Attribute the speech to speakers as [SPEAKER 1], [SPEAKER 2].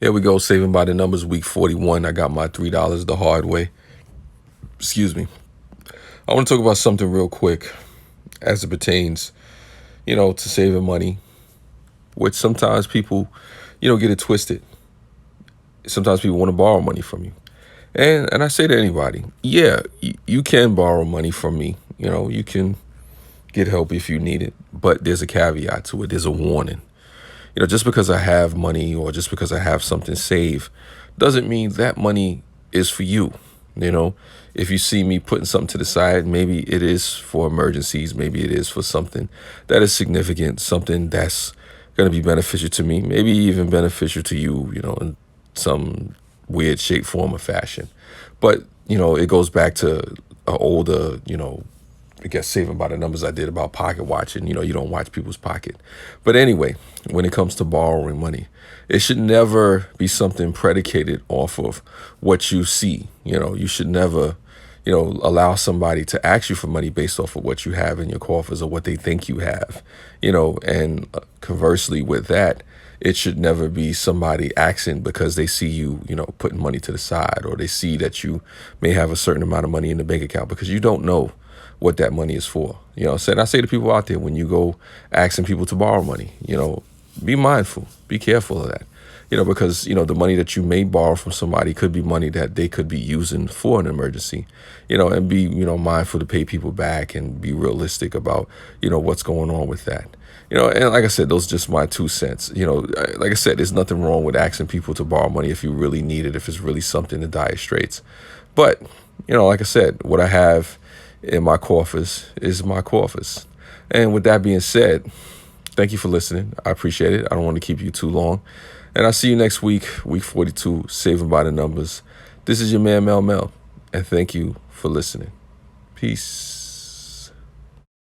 [SPEAKER 1] Here we go, saving by the numbers, week 41. I got my $3 the hard way. Excuse me. I want to talk about something real quick as it pertains, to saving money, which sometimes people, get it twisted. Sometimes people want to borrow money from you. And I say to anybody, yeah, you can borrow money from me. You can get help if you need it, but there's a caveat to it. There's a warning. Just because I have money or just because I have something saved doesn't mean that money is for you. If you see me putting something to the side, maybe it is for emergencies. Maybe it is for something that is significant, something that's going to be beneficial to me, maybe even beneficial to you, in some weird shape, form, or fashion. But, it goes back to an older, I guess saving by the numbers I did about pocket watching. You don't watch people's pocket. But anyway, when it comes to borrowing money, it should never be something predicated off of what you see. You should never, allow somebody to ask you for money based off of what you have in your coffers or what they think you have. And conversely with that, it should never be somebody asking because they see you, putting money to the side, or they see that you may have a certain amount of money in the bank account, because you don't know what that money is for. I say to people out there, when you go asking people to borrow money, be mindful, be careful of that, because, the money that you may borrow from somebody could be money that they could be using for an emergency, and be, mindful to pay people back and be realistic about, what's going on with that. And like I said, those are just my 2 cents. Like I said, there's nothing wrong with asking people to borrow money if you really need it, if it's really something to dire straits. But, like I said, what I have in my coffers is my coffers. And with that being said, thank you for listening. I appreciate it. I don't want to keep you too long. And I'll see you next week, week 42, saving by the numbers. This is your man, Mel, and thank you for listening. Peace.